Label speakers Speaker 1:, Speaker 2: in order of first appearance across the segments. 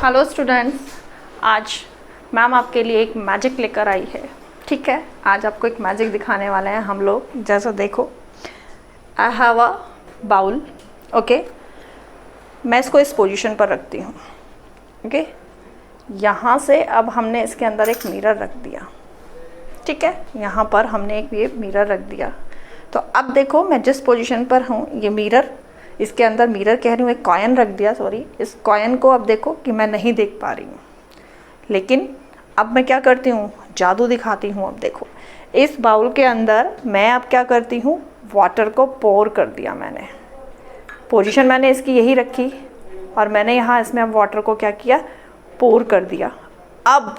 Speaker 1: Hello students, आज ma'am आपके लिए एक मैजिक लेकर आई है। ठीक है, आज आपको एक मैजिक दिखाने वाले हैं हम लोग। जैसा देखो, I have a bowl. Okay, मैं इसको इस पोजीशन पर रखती हूँ। ओके, यहाँ से अब हमने इसके अंदर एक मिरर रख दिया। ठीक है, यहाँ पर हमने एक ये मिरर रख दिया। तो अब देखो, मैं जिस पोजीशन पर हूँ, ये मिरर, इसके अंदर मिरर कह रही हूँ, एक कॉइन रख दिया। सॉरी, इस कॉइन को अब देखो कि मैं नहीं देख पा रही हूँ, लेकिन अब मैं क्या करती हूँ, जादू दिखाती हूँ। अब देखो, इस बाउल के अंदर मैं अब क्या करती हूँ, वाटर को पोर कर दिया मैंने। पोजीशन मैंने इसकी यही रखी और मैंने यहाँ इसमें अब वाटर को क्या किया, पोर कर दिया। अब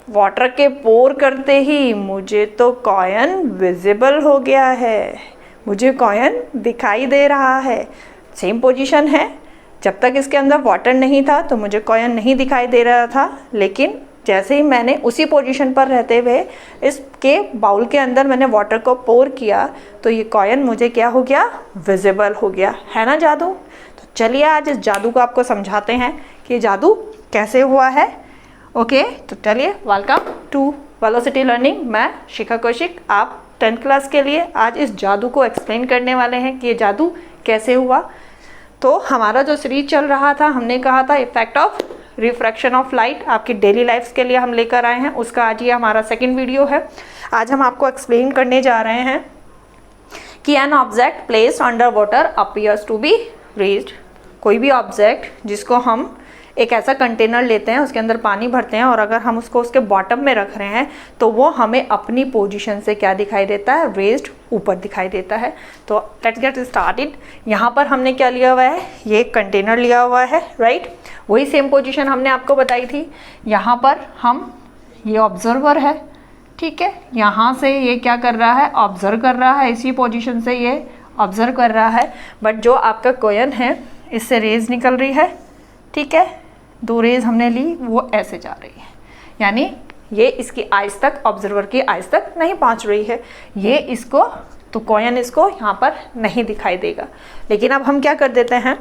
Speaker 1: वाटर के पोर करते ही मुझे तो कॉइन विजिबल हो गया है, मुझे कॉइन दिखाई दे रहा है। सेम पोजीशन है, जब तक इसके अंदर वाटर नहीं था तो मुझे कॉइन नहीं दिखाई दे रहा था, लेकिन जैसे ही मैंने उसी पोजीशन पर रहते हुए इसके बाउल के अंदर मैंने वाटर को पोर किया तो ये कॉइन मुझे क्या हो गया, विजिबल हो गया। है ना जादू? तो चलिए आज इस जादू को आपको समझाते हैं कि जादू कैसे हुआ है। ओके, तो चलिए, वेलकम टू वेलोसिटी लर्निंग। मैं शिखा कौशिक, आप 10th क्लास के लिए आज इस जादू को एक्सप्लेन करने वाले हैं कि ये जादू कैसे हुआ। तो हमारा जो सीरीज चल रहा था, हमने कहा था effect of refraction of light, आपकी डेली लाइफ्स के लिए हम लेकर आए हैं। उसका आज ये हमारा सेकंड वीडियो है। आज हम आपको एक्सप्लेन करने जा रहे हैं कि an object placed under water appears to be raised. कोई भी ऑब्जेक्ट जिसको हम एक ऐसा कंटेनर लेते हैं, उसके अंदर पानी भरते हैं और अगर हम उसको उसके बॉटम में रख रहे हैं तो वो हमें अपनी पोजीशन से क्या दिखाई देता है, रेज्ड, ऊपर दिखाई देता है। तो लेट्स गेट स्टार्टेड। यहाँ पर हमने क्या लिया हुआ है, ये एक कंटेनर लिया हुआ है, राइट। वही सेम पोजीशन हमने आपको बताई थी। यहाँ पर हम, ये ऑब्जर्वर है, ठीक है, यहाँ से ये क्या कर रहा है, ऑब्जर्व कर रहा है, इसी पोजीशन से ये ऑब्जर्व कर रहा है। बट जो आपका कॉइन है, इससे रेज निकल रही है, ठीक है, दो रेज हमने ली, वो ऐसे जा रही है, यानी ये इसकी आइज तक, ऑब्जर्वर की आइज तक नहीं पहुंच रही है। ये इसको, तो कॉइन इसको यहाँ पर नहीं दिखाई देगा। लेकिन अब हम क्या कर देते हैं,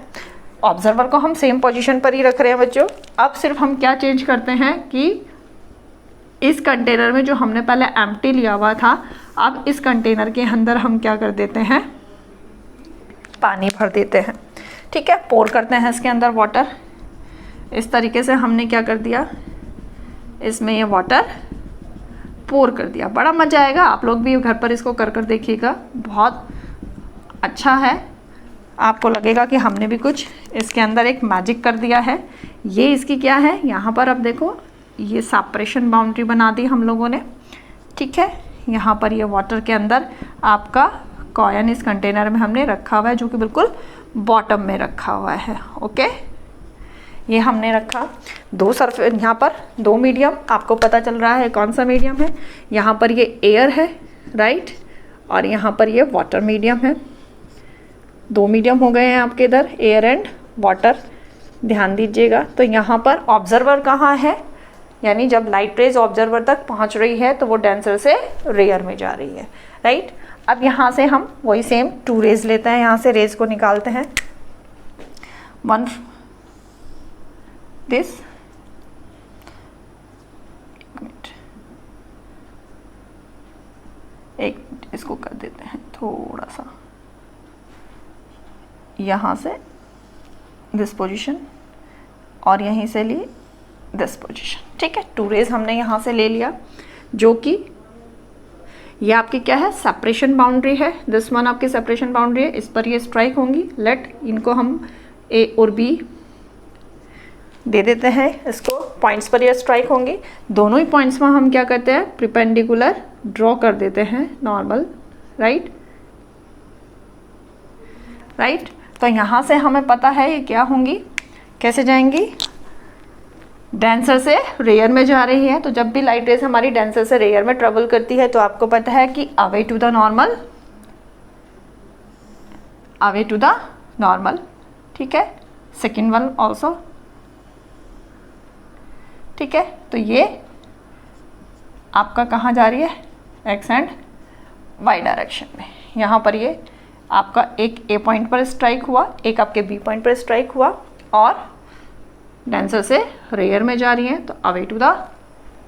Speaker 1: ऑब्जर्वर को हम सेम पोजीशन पर ही रख रहे हैं बच्चों। अब सिर्फ हम क्या चेंज करते हैं कि इस कंटेनर में जो हमने पहले एम्प्टी लिया हुआ था, अब इस कंटेनर के अंदर हम क्या कर देते हैं, पानी भर देते हैं। ठीक है, पोर करते हैं इसके अंदर वाटर। इस तरीके से हमने क्या कर दिया, इसमें ये वाटर पोर कर दिया। बड़ा मज़ा आएगा, आप लोग भी घर पर इसको कर कर देखिएगा, बहुत अच्छा है। आपको लगेगा कि हमने भी कुछ इसके अंदर एक मैजिक कर दिया है। ये इसकी क्या है, यहाँ पर अब देखो, ये सेपरेशन बाउंड्री बना दी हम लोगों ने, ठीक है। यहाँ पर ये वाटर के अंदर आपका कॉइन इस कंटेनर में हमने रखा हुआ है, जो कि बिल्कुल बॉटम में रखा हुआ है। ओके, ये हमने रखा। दो सरफेस, यहाँ पर दो मीडियम, आपको पता चल रहा है कौन सा मीडियम है। यहाँ पर ये एयर है, राइट, और यहाँ पर ये वाटर मीडियम है। दो मीडियम हो गए हैं आपके इधर, एयर एंड वाटर, ध्यान दीजिएगा। तो यहाँ पर ऑब्जर्वर कहाँ है, यानी जब लाइट रेज ऑब्जर्वर तक पहुँच रही है तो वो डेंसर से रेयर में जा रही है, राइट। अब यहाँ से हम वही सेम टू रेज लेते हैं, यहाँ से रेज को निकालते हैं। वन दिस, एक इसको कर देते हैं थोड़ा सा, यहाँ से दिस पोजीशन और यहीं से ली दिस पोजीशन, ठीक है। टू रेज हमने यहाँ से ले लिया, जो कि ये आपकी क्या है, सेपरेशन बाउंड्री है। दिस वन आपकी सेपरेशन बाउंड्री है, इस पर ये स्ट्राइक होंगी। लेट इनको हम ए और बी दे देते हैं, इसको पॉइंट्स पर ये स्ट्राइक होंगी। दोनों ही पॉइंट्स में हम क्या करते हैं, परपेंडिकुलर ड्रॉ कर देते हैं, नॉर्मल, राइट, राइट। तो यहाँ से हमें पता है ये क्या होंगी, कैसे जाएंगी, डेंसर से रेयर में जा रही है। तो जब भी लाइट रेज हमारी डेंसर से रेयर में ट्रेवल करती है तो आपको पता है कि away to the normal, away to the normal, ठीक है। सेकेंड वन ऑल्सो, ठीक है। तो ये आपका कहाँ जा रही है, एक्स एंड वाई डायरेक्शन में। यहाँ पर ये आपका एक ए पॉइंट पर स्ट्राइक हुआ, एक आपके बी पॉइंट पर स्ट्राइक हुआ, और डेंसर से रेयर में जा रही हैं, तो away to the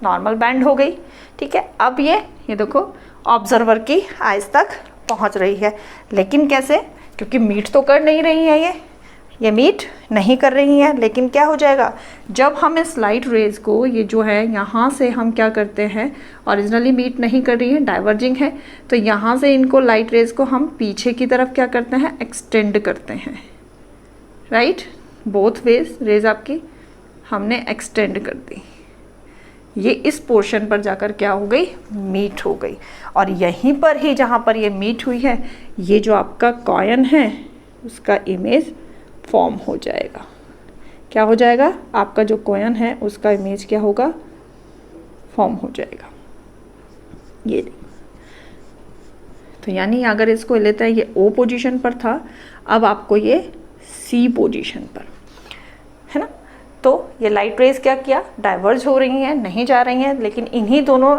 Speaker 1: normal bend हो गई। ठीक है, अब ये देखो ऑब्जर्वर की आइज तक पहुंच रही है, लेकिन कैसे? क्योंकि मीट तो कर नहीं रही है, ये मीट नहीं कर रही है। लेकिन क्या हो जाएगा, जब हम इस लाइट रेज को, ये जो है यहाँ से हम क्या करते हैं, ओरिजिनली मीट नहीं कर रही है, डाइवर्जिंग है, तो यहाँ से इनको लाइट रेज को हम पीछे की तरफ क्या करते हैं, एक्सटेंड करते हैं। राइट, बोथ वेज रेज आपकी हमने एक्सटेंड कर दी, ये इस पोर्शन पर जाकर क्या हो गई, मीट हो गई। और यहीं पर ही जहाँ पर ये मीट हुई है, ये जो आपका कॉइन है उसका इमेज फॉर्म हो जाएगा। क्या हो जाएगा, आपका जो कॉइन है उसका इमेज क्या होगा, फॉर्म हो जाएगा। ये तो यानी अगर इसको लेते हैं, ये ओ पोजीशन पर था, अब आपको ये सी पोजीशन पर है ना। तो ये लाइट रेज क्या किया, डाइवर्ज हो रही हैं, नहीं जा रही हैं, लेकिन इन्हीं दोनों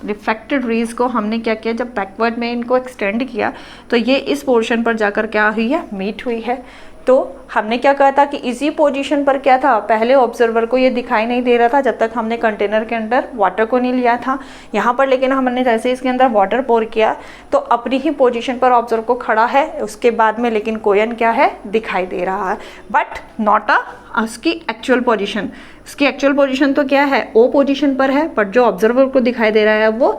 Speaker 1: रिफ्लेक्टेड रेज को हमने क्या किया, जब बैकवर्ड में इनको एक्सटेंड किया तो ये इस पोर्शन पर जाकर क्या हुई है, मीट हुई है। तो हमने क्या कहा था कि इसी पोजीशन पर क्या था, पहले ऑब्जर्वर को ये दिखाई नहीं दे रहा था जब तक हमने कंटेनर के अंदर वाटर को नहीं लिया था। यहाँ पर लेकिन हमने जैसे इसके अंदर वाटर पोर किया तो अपनी ही पोजीशन पर ऑब्जर्वर को खड़ा है, उसके बाद में लेकिन कोयन क्या है, दिखाई दे रहा है, बट नॉट उसकी एक्चुअल पोजीशन। उसकी एक्चुअल पोजीशन तो क्या है, ओ पोजीशन पर है, बट जो ऑब्जर्वर को दिखाई दे रहा है वो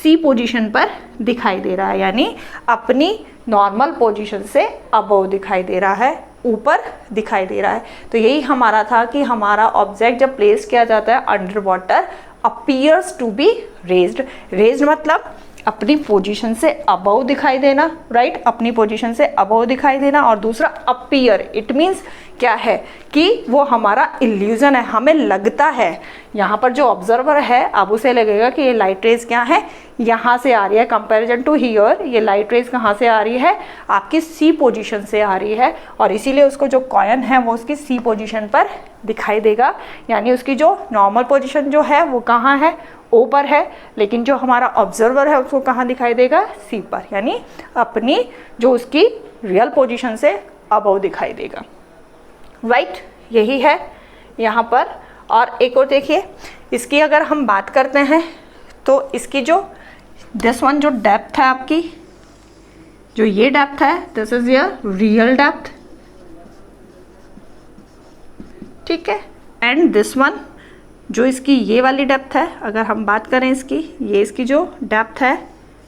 Speaker 1: सी पोजीशन पर दिखाई दे रहा है, यानी अपनी नॉर्मल पोजीशन से अबव दिखाई दे रहा है, ऊपर दिखाई दे रहा है। तो यही हमारा था कि हमारा ऑब्जेक्ट जब प्लेस किया जाता है under water appears to be raised. Raised मतलब अपनी पोजीशन से अबव दिखाई देना, राइट, अपनी पोजीशन से अबव दिखाई देना। और दूसरा अपीयर, इट मीन्स क्या है कि वो हमारा इल्यूजन है, हमें लगता है। यहाँ पर जो ऑब्जर्वर है अब उसे लगेगा कि ये लाइट रेज क्या है, यहाँ से आ रही है, कंपैरिजन टू हियर ये लाइट रेज कहाँ से आ रही है, आपकी सी पोजीशन से आ रही है, और इसीलिए उसको जो कॉइन है वो उसकी सी पोजीशन पर दिखाई देगा। यानी उसकी जो नॉर्मल पोजीशन जो है वो कहाँ है, ओ पर है, लेकिन जो हमारा ऑब्जर्वर है उसको कहाँ दिखाई देगा, सी पर, यानी अपनी जो उसकी रियल पोजीशन से अबव दिखाई देगा। राइट, यही है यहाँ पर। और एक और देखिए, इसकी अगर हम बात करते हैं तो इसकी जो दिस वन जो डेप्थ है आपकी, जो ये डेप्थ है, this is your real depth, ठीक है। एंड दिस वन जो इसकी ये वाली डेप्थ है, अगर हम बात करें इसकी, ये इसकी जो डेप्थ है,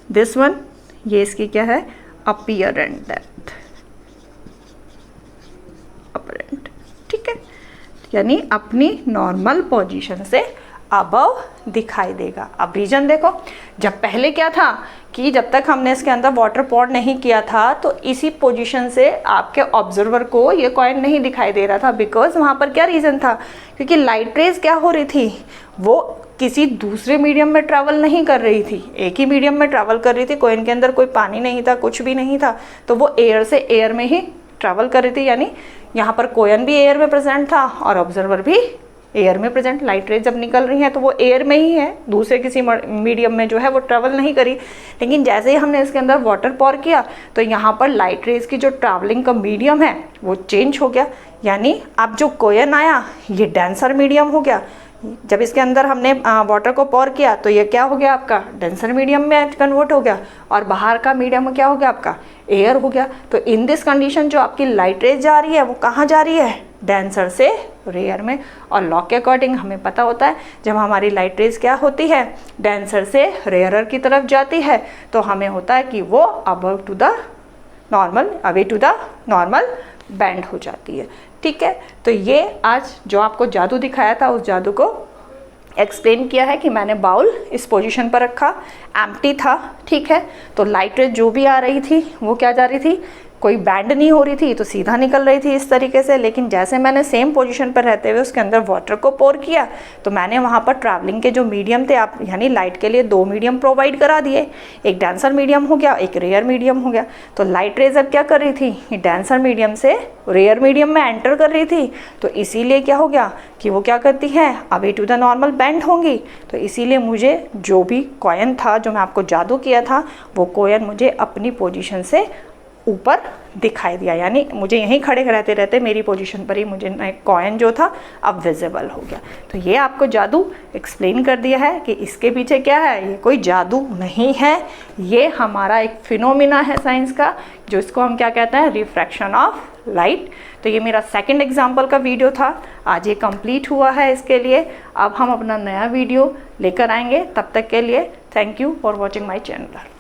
Speaker 1: दिस वन, ये इसकी क्या है, अपीयरेंट डेप्थ, अपरेंट, ठीक है। यानी अपनी नॉर्मल पोजीशन से अबव दिखाई देगा। अब रीजन देखो, जब पहले क्या था कि जब तक हमने इसके अंदर वाटर पोर नहीं किया था तो इसी पोजीशन से आपके ऑब्जर्वर को ये कॉइन नहीं दिखाई दे रहा था, बिकॉज वहाँ पर क्या रीज़न था, क्योंकि लाइट रेज क्या हो रही थी, वो किसी दूसरे मीडियम में ट्रैवल नहीं कर रही थी, एक ही मीडियम में ट्रैवल कर रही थी। कॉइन के अंदर कोई पानी नहीं था, कुछ भी नहीं था, तो वो एयर से एयर में ही ट्रैवल कर रही थी। यानी यहाँ पर कॉइन भी एयर में प्रेजेंट था और ऑब्जर्वर भी एयर में प्रेजेंट। लाइट रेज जब निकल रही हैं तो वो एयर में ही है, दूसरे किसी मीडियम में जो है वो ट्रैवल नहीं करी। लेकिन जैसे ही हमने इसके अंदर वाटर पॉर किया तो यहाँ पर लाइट रेज की जो ट्रैवलिंग का मीडियम है वो चेंज हो गया। यानी अब जो कॉइन आया ये डेंसर मीडियम हो गया। जब इसके अंदर हमने वाटर को पॉर किया तो ये क्या हो गया, आपका डेंसर मीडियम में कन्वर्ट हो गया, और बाहर का मीडियम क्या हो गया, आपका एयर हो गया। तो इन दिस कंडीशन जो आपकी लाइट रेज जा रही है वो कहाँ जा रही है, डेंसर से रेयर में। और लॉ के अकॉर्डिंग हमें पता होता है जब हमारी लाइट रेज क्या होती है, डेंसर से रेयरर की तरफ जाती है, तो हमें होता है कि वो above to the normal, away to the normal bend हो जाती है। ठीक है, तो ये आज जो आपको जादू दिखाया था उस जादू को एक्सप्लेन किया है कि मैंने बाउल इस पोजीशन पर रखा, एम्प्टी था, ठीक है। तो लाइट रेज जो भी आ रही थी वो क्या जा रही थी, कोई बैंड नहीं हो रही थी, तो सीधा निकल रही थी इस तरीके से। लेकिन जैसे मैंने सेम पोजीशन पर रहते हुए उसके अंदर वाटर को पोर किया तो मैंने वहाँ पर ट्रैवलिंग के जो मीडियम थे, आप यानी लाइट के लिए दो मीडियम प्रोवाइड करा दिए, एक डेंसर मीडियम हो गया, एक रेयर मीडियम हो गया। तो लाइट रेज अब क्या कर रही थी, ये डेंसर मीडियम से रेयर मीडियम में एंटर कर रही थी, तो इसीलिए क्या हो गया कि वो क्या करती है, away to the normal band होंगी। तो इसीलिए मुझे जो भी कॉइन था, जो मैं आपको जादू किया था, वो कॉइन मुझे अपनी पोजीशन से ऊपर दिखाई दिया, यानी मुझे यहीं खड़े रहते रहते मेरी पोजीशन पर ही मुझे कॉइन जो था अब विजिबल हो गया। तो ये आपको जादू एक्सप्लेन कर दिया है कि इसके पीछे क्या है, ये कोई जादू नहीं है, ये हमारा एक फिनोमिना है साइंस का, जो इसको हम क्या कहते हैं, रिफ्रैक्शन ऑफ लाइट। तो ये मेरा सेकंड एग्जाम्पल का वीडियो था, आज ये कंप्लीट हुआ है इसके लिए। अब हम अपना नया वीडियो लेकर आएंगे, तब तक के लिए thank you for watching my channel.